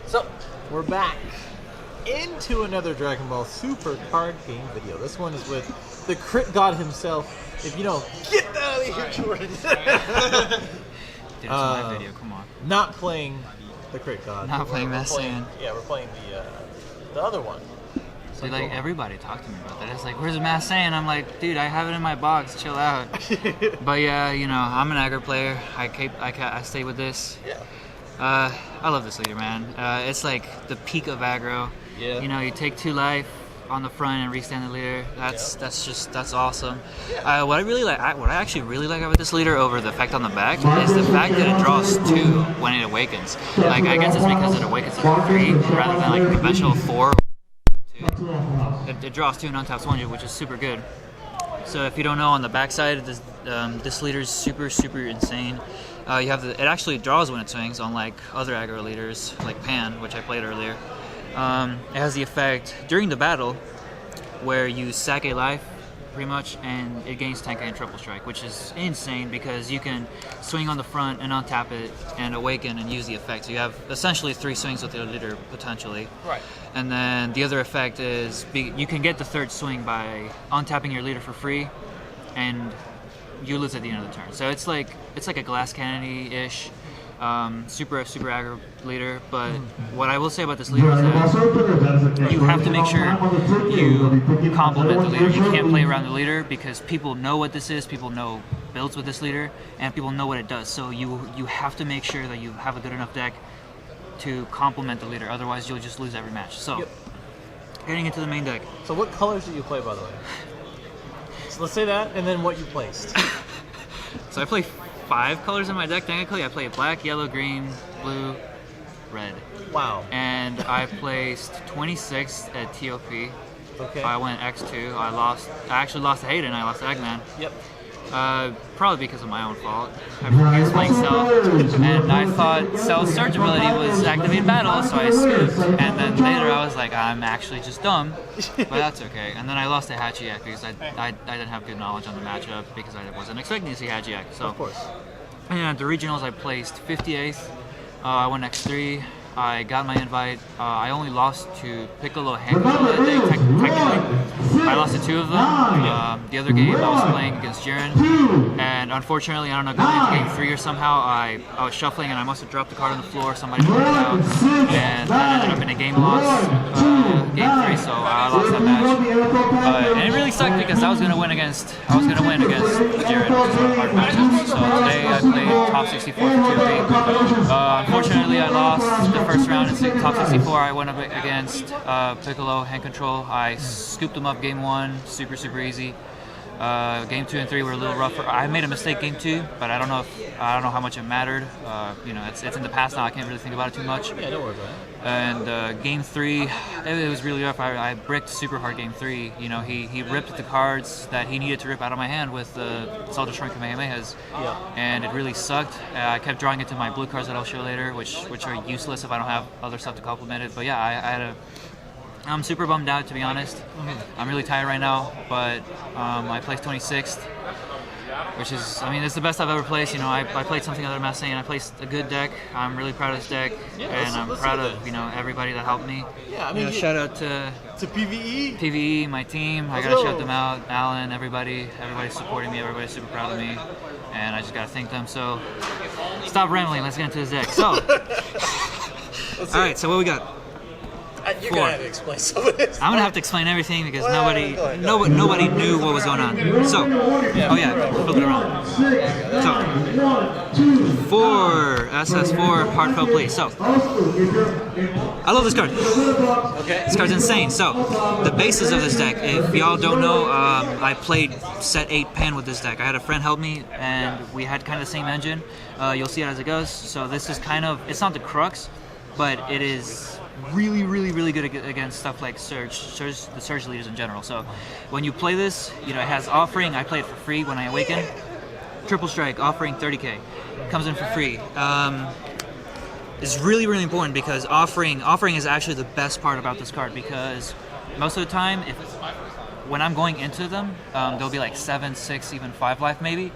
So, we're back into another Dragon Ball Super card game video. This one is with the Crit God himself. If you don't, get out of here, Jordan! Dude, it's my video, come on. Not playing the Crit God. Not playing Mass Saiyan. Yeah, we're playing the other one. Dude, like, everybody talked to me about that. It's like, where's the Mass Saiyan? I'm like, dude, I have it in my box, chill out. But yeah, you know, I'm an aggro player. I stay with this. Yeah. I love this leader, man. It's like the peak of aggro. Yeah. You know, you take 2 life on the front and restand the leader. That's awesome. What I actually really like about this leader over the effect on the back is the fact that it draws 2 when it awakens. Like, I guess it's because it awakens at 3 rather than like a conventional 4. It draws 2 and untaps 1, which is super good. So if you don't know, on the backside, this leader is super insane. You have it actually draws when it swings, unlike other aggro leaders like Pan, which I played earlier. It has the effect during the battle where you sack a life, pretty much, and it gains 10k and triple strike, which is insane because you can swing on the front and untap it and awaken and use the effect. So you have essentially 3 swings with your leader potentially. Right. And then the other effect is you can get the 3rd swing by untapping your leader for free, and you lose at the end of the turn. So it's like a glass cannon-ish, super aggro leader. But what I will say about this leader is that you have to make sure you complement the leader. You can't play around the leader because people know what this is, people know builds with this leader, and people know what it does. So you have to make sure that you have a good enough deck to complement the leader. Otherwise, you'll just lose every match. So, getting into the main deck. So what colors did you play, by the way? So let's say that, and then what you placed. So I play 5 colors in my deck, technically. I play black, yellow, green, blue, red. Wow. And I placed 26th at TOP. Okay. I went X2. I actually lost to Hayden. I lost to Eggman. Yep. Probably because of my own fault. I was playing Cell, and I thought Cell's surge ability was activate battle, so I scooped. And then later I was like, I'm actually just dumb, but that's okay. And then I lost to Hachiyak because I didn't have good knowledge on the matchup because I wasn't expecting to see Hachiyak. So, of course. And at the regionals, I placed 58th. I went X3. I got my invite. I only lost to Piccolo and that day, technically. I lost to 2 of them. The other game I was playing against Jiren, and unfortunately, I don't know, going into game 3 or somehow, I was shuffling and I must have dropped the card on the floor, somebody put it out, and that ended up in a game loss, game 3, so I lost that match. And it really sucked because I was going to win against Jiren, which is a hard matchup. So today I played top 64 for TOP. Unfortunately, I lost the first round in top 64. I went up against Piccolo hand control. I scooped him up game 1, super easy. Game 2 and 3 were a little rougher. I made a mistake game 2, but I don't know how much it mattered. You know, it's in the past now. I can't really think about it too much. Yeah, don't worry about it. And game 3, it was really rough. I bricked super hard game 3. You know, he ripped the cards that he needed to rip out of my hand with the Soldier Shrink Kamehamehas. Yeah. And it really sucked. I kept drawing into my blue cards that I'll show later, which are useless if I don't have other stuff to complement it. But yeah, I'm super bummed out, to be honest. I'm really tired right now, but I placed 26th, which is, I mean, it's the best I've ever placed. You know, I played something other than Mass Saiyan. I placed a good deck. I'm really proud of this deck, and I'm proud of, you know, everybody that helped me. Yeah, I mean, shout out to PVE, my team. I gotta shout them out. Alan, everybody's supporting me. Everybody's super proud of me, and I just gotta thank them. So, stop rambling. Let's get into this deck. So, all right. So what we got? You're gonna have to explain some of this. I'm gonna have to explain everything because nobody knew what was going on. So, flip it around. So, 4 SS4 heartfelt plea. So, I love this card. Okay. This card's insane. So, the basis of this deck, if y'all don't know, I played set 8 Pan with this deck. I had a friend help me, and we had kind of the same engine. You'll see it as it goes. So this is kind of, it's not the crux, but it is really good against stuff like the Surge leaders in general. So when you play this, you know, it has offering. I play it for free when I awaken. Triple strike, offering 30k. Comes in for free. It's really important because offering is actually the best part about this card, because most of the time, when I'm going into them, they'll be like 7, 6, even 5 life maybe,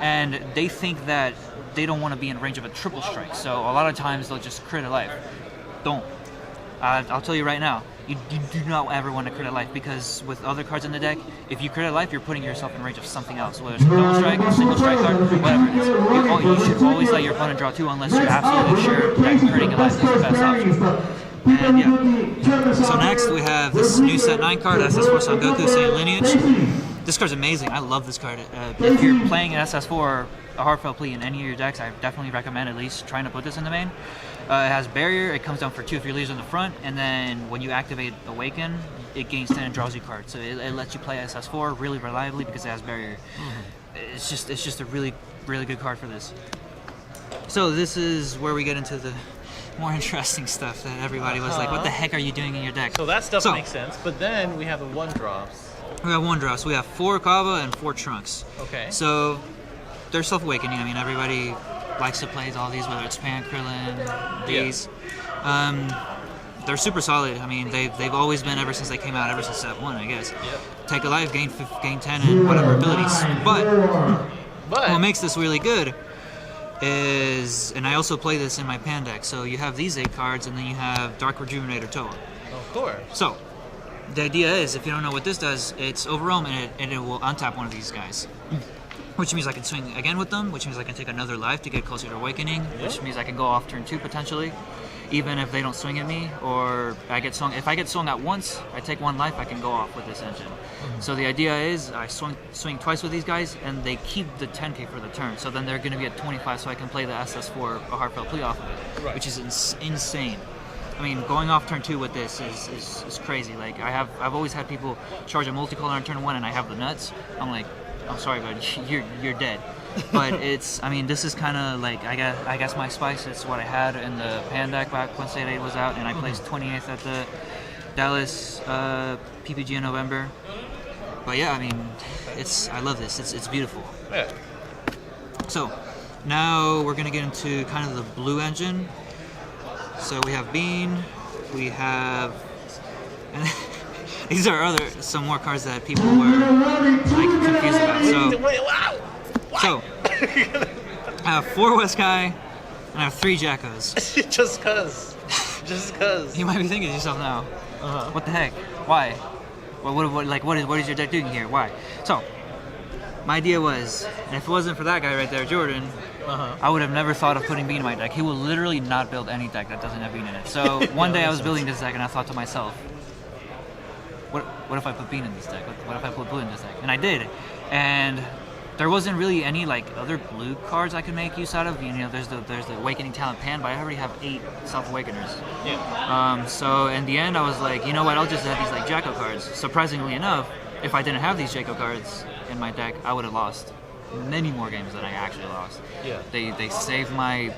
and they think that they don't want to be in range of a triple strike, so a lot of times they'll just crit a life. don't. I'll tell you right now, you do not ever want to crit at life, because with other cards in the deck, if you crit at life, you're putting yourself in range of something else, whether it's a double strike, a single strike card, whatever it is. You should always let your opponent draw 2 unless you're absolutely sure that critting at life is the best option. And yeah. So next we have this new set 9 card, SS4 Son Goku, Saiyan Lineage. This card's amazing. I love this card. If you're playing SS4, a Heartfelt Plea in any of your decks, I definitely recommend at least trying to put this in the main. It has Barrier. It comes down for 2 if your leader's in the front, and then when you activate Awaken, it gains 10 and draws you cards. So it lets you play SS4 really reliably because it has Barrier. It's just a really good card for this. So this is where we get into the more interesting stuff that everybody was like, what the heck are you doing in your deck? So that stuff makes sense, but then we have the 1-drops. We have 1-drops. We have 4 Kava and 4 Trunks. Okay. So they're self-awakening. I mean, everybody likes to play all these, whether it's Pan, Krillin, these. Yeah. They're super solid. I mean, they've always been ever since they came out, ever since set 1, I guess. Yep. Take a life, gain 10, and whatever abilities. But what makes this really good is, and I also play this in my Pan deck, so you have these 8 cards, and then you have Dark Rejuvenator Toa. Of course. So the idea is, if you don't know what this does, it's Overwhelm, and it will untap one of these guys. Which means I can swing again with them, which means I can take another life to get closer to Awakening, which means I can go off turn 2 potentially, even if they don't swing at me, or I get swung. If I get swung at once, I take 1 life, I can go off with this engine. So the idea is I swing twice with these guys, and they keep the 10k for the turn, so then they're going to be at 25, so I can play the SS4 a Heartfelt Plea off of it, which is insane. I mean, going off turn 2 with this is crazy. Like, I've always had people charge a multicolor on turn 1, and I have the nuts. I'm like, I'm sorry, but you're dead. But it's, I mean, this is kind of like, I guess my spice. It's what I had in the Pan deck back when State 8 was out, and I placed 28th at the Dallas PPG in November. But yeah, I mean, I love this. It's beautiful. Yeah. So now we're gonna get into kind of the blue engine. So we have Bean, we have. These are some more cards that people were like confused about. So I have 4 Weskai and I have 3 Jackos. Just cause. You might be thinking to yourself now, what the heck? Why? What is your deck doing here? Why? So my idea was, and if it wasn't for that guy right there, Jordan, I would have never thought of putting Bean in my deck. He will literally not build any deck that doesn't have Bean in it. So one day I was building this deck and I thought to myself, what if I put Bean in this deck? What if I put blue in this deck? And I did. And there wasn't really any like other blue cards I could make use out of. You know, there's the Awakening Talent Pan, but I already have 8 Self-Awakeners. Yeah. So in the end, I was like, you know what? I'll just have these like Jacko cards. Surprisingly enough, if I didn't have these Jacko cards in my deck, I would have lost many more games than I actually lost. Yeah. They saved my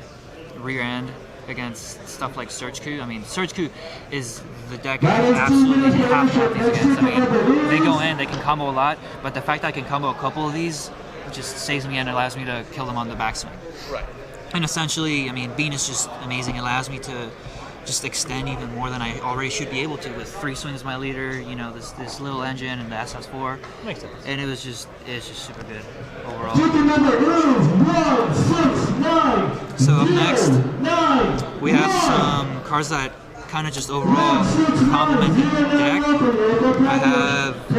rear end against stuff like Surge Coup. I mean, Surge Coup is the deck I absolutely have to have these against. I mean, they go in, they can combo a lot, but the fact that I can combo a couple of these just saves me and allows me to kill them on the backswing. Right. And essentially, I mean, Bean is just amazing. It allows me to just extend even more than I already should be able to with 3 swings my leader, you know, this little engine and the SS4. Makes sense. And it's just super good overall. So up next, we have some cards that kind of just overall complement the deck. I have 4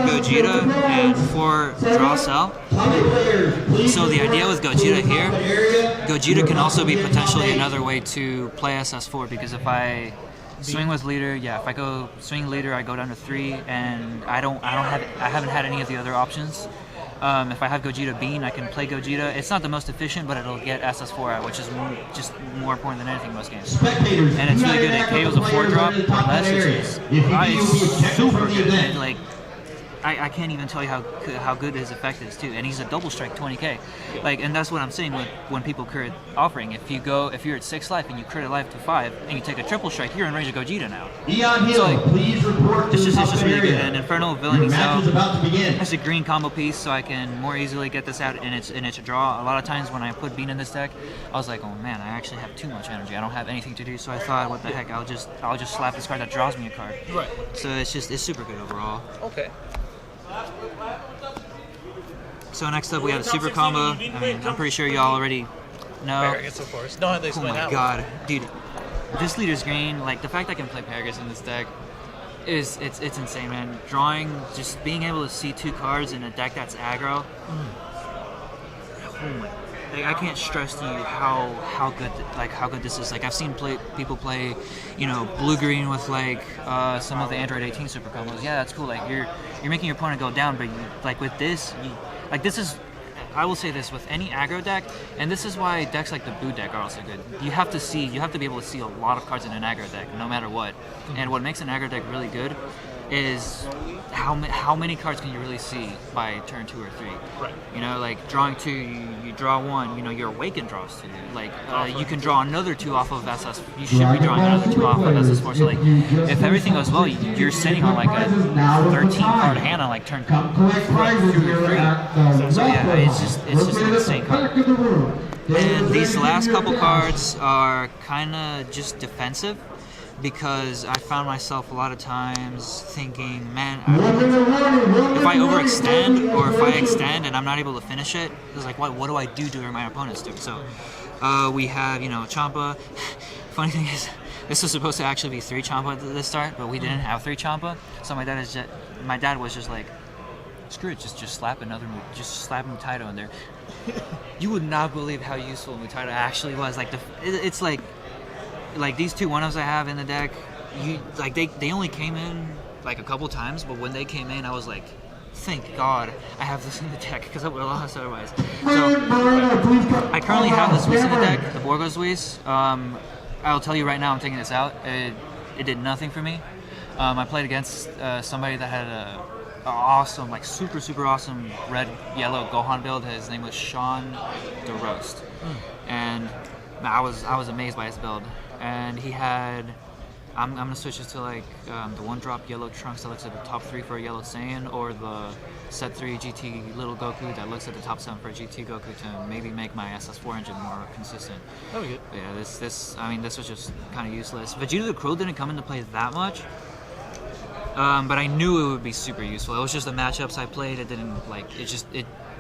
Gogeta and 4 Draw Cell. So the idea with Gogeta here, Gogeta can also be potentially another way to play SS4, because if I swing with leader, if I go swing leader, I go down to 3, and I haven't had any of the other options. If I have Gogeta Bean, I can play Gogeta. It's not the most efficient, but it'll get SS4 out, which is just more important than anything in most games. And it's really good. It KOs a 4-drop or less, which is super good. And, like, I can't even tell you how good his effect is too, and he's a double strike 20k, like, and that's what I'm saying when people crit offering. If you're at 6 life and you crit a life to 5 and you take a triple strike, you're in range of Gogeta now. So like, it's just really good. And Infernal Villainy Cell, it's a green combo piece, so I can more easily get this out, and it's a draw. A lot of times when I put Bean in this deck, I was like, oh man, I actually have too much energy. I don't have anything to do, so I thought, what the heck? I'll just slap this card that draws me a card. Right. So it's super good overall. Okay. So next up we have Super Combo. I mean, I'm pretty sure y'all already know. Of course. Don't have to explain that. Oh my god, dude. this leader's green, like the fact I can play Pegasus in this deck it's insane, man. Drawing, just being able to see 2 cards in a deck that's aggro. Like, I can't stress to you how good this is. Like I've seen people play, blue green with like some of the Android 18 super combos. Yeah, that's cool. Like you're making your opponent go down, but like with this, this is. I will say this with any aggro deck, and this is why decks like the Boo deck are also good. You have to be able to see a lot of cards in an aggro deck, no matter what. And what makes an aggro deck really good is how many cards can you really see by turn 2 or 3. Right. Like drawing 2, you draw 1. Your Awaken draws 2. Like you can draw another 2 off of SS. You should be drawing another 2 off of SS4. So like if everything goes well, you're sitting on like a 13 card hand on like turn 2 or 3. So yeah, it's just an insane card. And these last couple cards are kind of just defensive, because I found myself a lot of times thinking, man, if I overextend or if I extend and I'm not able to finish it, it's like, what do I do during my opponent's turn? So we have, Champa. Funny thing is, this was supposed to actually be 3 Champa at the start, but we didn't have 3 Champa. So my dad was just like, screw it, just slap Mutaito in there. You would not believe how useful Mutaito actually was. Like it's like these 2 1-ups I have in the deck, they only came in like a couple times, but when they came in, I was like, thank God I have this in the deck, because I would have lost otherwise. So I currently have the Swiss in the deck, the Borgo Swiss. I'll tell you right now, I'm taking this out. It did nothing for me. I played against somebody that had a awesome, like super awesome red-yellow Gohan build. His name was Sean the Roast, and I was amazed by his build. And he had, I'm gonna switch this to like the 1-drop yellow Trunks that looks at the top 3 for a yellow Saiyan, or the set 3 GT little Goku that looks at the top 7 for a GT Goku, to maybe make my SS4 engine more consistent. That was good. Yeah, this was just kind of useless. Vegeta the Krill didn't come into play that much, but I knew it would be super useful. It was just the matchups I played. It didn't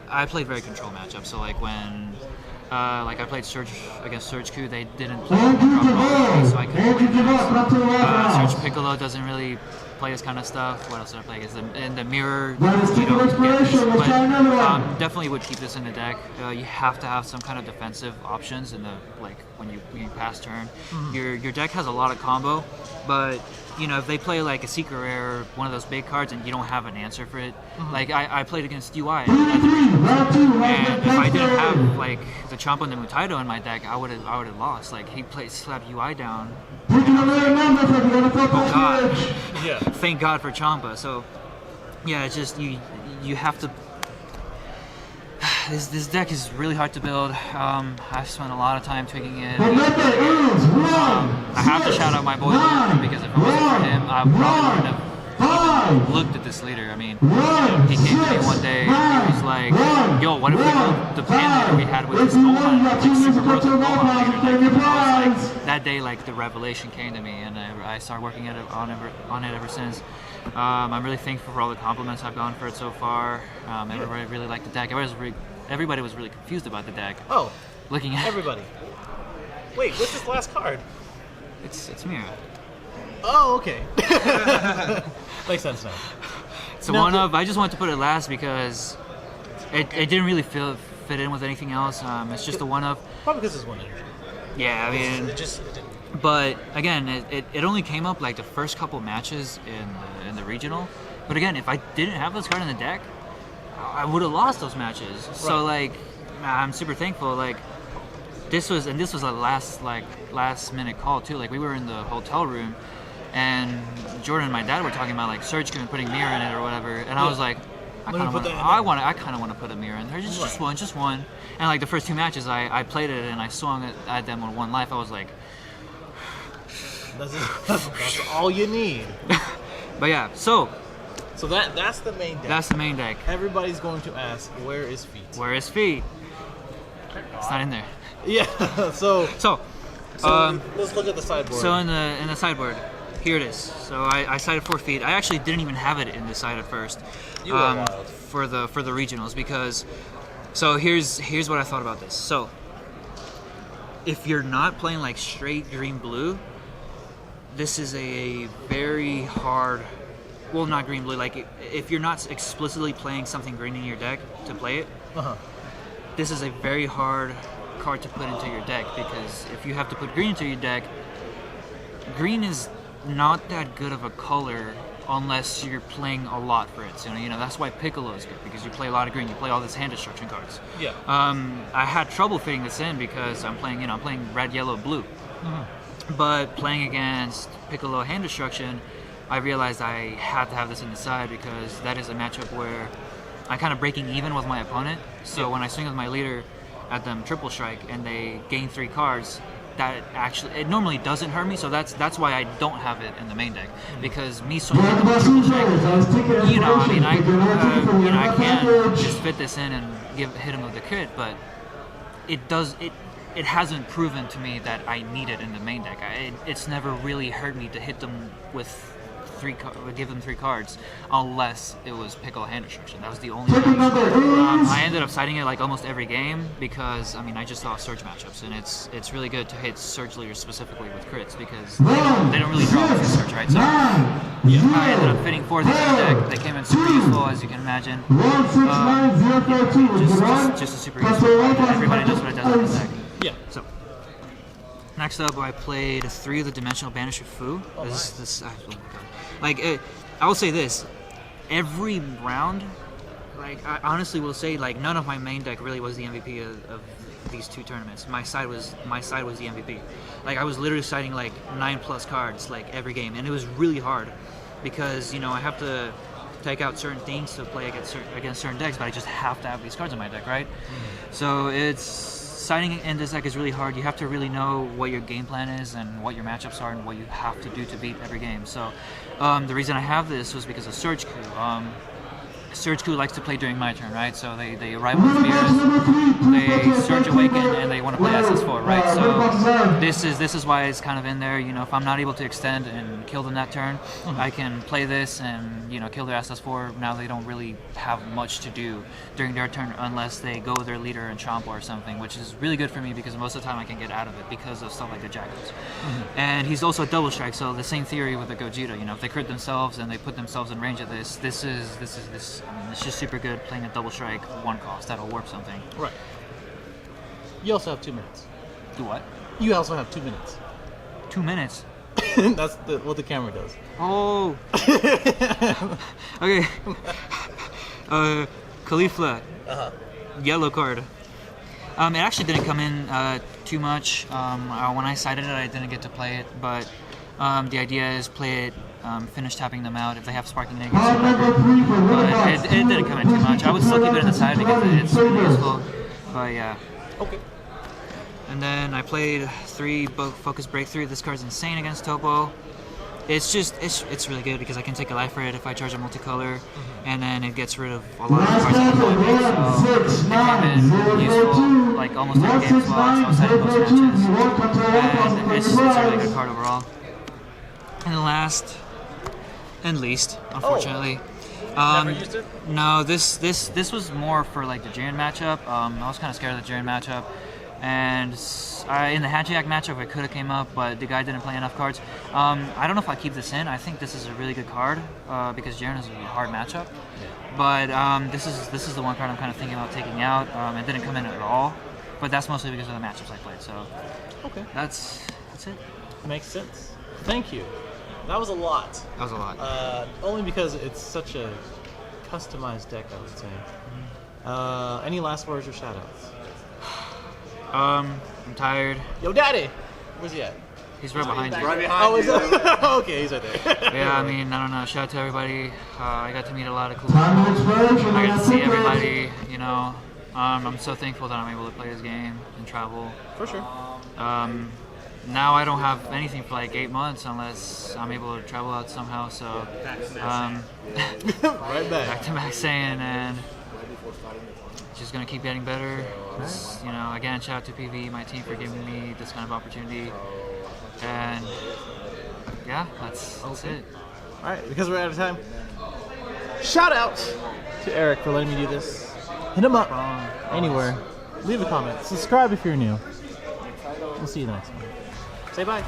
I played very control matchups. So like when I played Surge against Surge Q, they didn't play so I couldn't play Surge Piccolo doesn't really play this kind of stuff. What else did I play? In the mirror, you don't get this, but definitely would keep this in the deck. You have to have some kind of defensive options in the when you pass turn. Your deck has a lot of combo, but if they play like a Secret Rare, one of those big cards, and you don't have an answer for it. Like I played against UI, and if I didn't have like the Champa and the Mutaito in my deck, I would have lost. Like he slapped UI down. Oh God! Yeah. Thank God for Champa. So yeah, it's just you have to. This deck is really hard to build. I've spent a lot of time tweaking it. I have to shout out my boy Luke, because if it wasn't for him, I probably wouldn't have even looked at this leader. I mean, he came to me one day, he was like, yo, what if we built the pan leader we had with this Gohan, like super broken Gohan leader? I was like, that day, like the revelation came to me, and I started working on it ever since. I'm really thankful for all the compliments I've gotten for it so far. Everybody really liked the deck. Everybody was really confused about the deck. Oh, looking at everybody. Wait, what's this last card? It's Mira. Oh, okay. Makes sense now. It's one of. I just wanted to put it last because it didn't really fit in with anything else. It's just a one of. Probably because it's one energy. Yeah, I mean. It didn't. But again, it only came up like the first couple matches in the regional. But again, if I didn't have this card in the deck, I would have lost those matches. Right. So like, I'm super thankful. Like, this was a last minute call too. Like we were in the hotel room, and Jordan and my dad were talking about like Surge Q and putting mirror in it or whatever. And I was like, I kind of want to put a mirror in there. Just one. And like the first 2 matches, I played it and I swung it at them on 1 life. I was like. That's all you need. But yeah, so that's the main deck. That's the main deck. Everybody's going to ask, where is Feet? Where is Feet? It's not in there. Yeah. So let's look at the sideboard. So in the sideboard, here it is. So I sided 4 Feet. I actually didn't even have it in the side at first. You were wild. For the regionals, because so here's what I thought about this. So if you're not playing like straight green blue, this is a very hard, well, not green blue. Like if you're not explicitly playing something green in your deck to play it, this is a very hard card to put into your deck, because if you have to put green into your deck, green is not that good of a color unless you're playing a lot for it. So that's why Piccolo is good, because you play a lot of green. You play all these hand destruction cards. Yeah. I had trouble fitting this in because I'm playing red, yellow, blue. But playing against Piccolo hand destruction, I realized I had to have this in the side, because that is a matchup where I'm kind of breaking even with my opponent. So when I swing with my leader at them triple strike and they gain 3 cards, that actually, it normally doesn't hurt me. So that's why I don't have it in the main deck, because me swinging at them triple strike, I can just fit this in and hit him with the crit, but it hasn't proven to me that I need it in the main deck. It's never really hurt me to hit them with give them 3 cards, unless it was Piccolo hand destruction. That was the only time. I ended up siding it like almost every game, because I just saw Surge matchups, and it's really good to hit Surge leaders specifically with crits, because they don't really draw with Surge, right? So I ended up fitting 4 things in the deck. They came in super useful, as you can imagine. Just a super useful. Everybody knows what it does in the deck. Yeah. So next up, I played 3 of the Dimensional Banisher Fu. I will say this: every round, I honestly will say, none of my main deck really was the MVP of these 2 tournaments. My side was the MVP. I was literally siding 9+ cards every game, and it was really hard, because I have to take out certain things to play against certain decks, but I just have to have these cards in my deck, right? So siding in this deck is really hard. You have to really know what your game plan is and what your matchups are and what you have to do to beat every game. So the reason I have this was because of Surge Coup. Surge Coup likes to play during my turn, right? So they arrive with Spears, they Surge Awaken, and they want to play SS4, right? So this is why it's kind of in there. If I'm not able to extend and kill them that turn, I can play this and kill their SS4. Now they don't really have much to do during their turn unless they go their leader and chomp or something, which is really good for me, because most of the time I can get out of it because of stuff like the Jackals. And he's also a double strike, so the same theory with the Gogeta. If they crit themselves and they put themselves in range of this it's just super good playing a double strike 1 cost that'll warp something. Right. You also have 2 minutes. Do what? You also have 2 minutes. 2 minutes? That's what the camera does. Oh. Okay. Caulifla. Yellow card. It actually didn't come in too much. When I sided it, I didn't get to play it, but the idea is play it, finish tapping them out if they have Sparking Negatives or whatever. But it didn't come in too much. I would still keep it in the side because it's really useful. But yeah. Okay. And then I played 3 Focus Breakthrough. This card's insane against Topo. It's really good because I can take a life for it if I charge a multicolor, and then it gets rid of a lot of the cards that can me. So it came in useful almost every game as well. So I was setting most matches, and it's a really good card overall. And the last and least, unfortunately. Never used it? No, this was more for the Jiren matchup. I was kind of scared of the Jiren matchup, and in the Hajiak matchup it could have came up, but the guy didn't play enough cards. I don't know if I keep this in. I think this is a really good card because Jiren is a hard matchup. But this is the one card I'm kind of thinking about taking out. It didn't come in at all, but that's mostly because of the matchups I played. So okay, that's it. Makes sense. Thank you. That was a lot. That was a lot. Only because it's such a customized deck, I would say. Any last words or shoutouts? I'm tired. Yo, Daddy! Where's he at? He's right behind you. Right behind you. Okay, he's right there. Yeah, I don't know. Shout out to everybody. I got to meet a lot of cool people. I got to see everybody, I'm so thankful that I'm able to play this game and travel. For sure. Now I don't have anything for 8 months unless I'm able to travel out somehow. So, right back to Max Saiyan, and just gonna keep getting better. Again, shout out to PV, my team, for giving me this kind of opportunity. And yeah, that's it. All right, because we're out of time. Shout out to Eric for letting me do this. Hit him up anywhere. Leave a comment. Subscribe if you're new. We'll see you the next one. Say bye.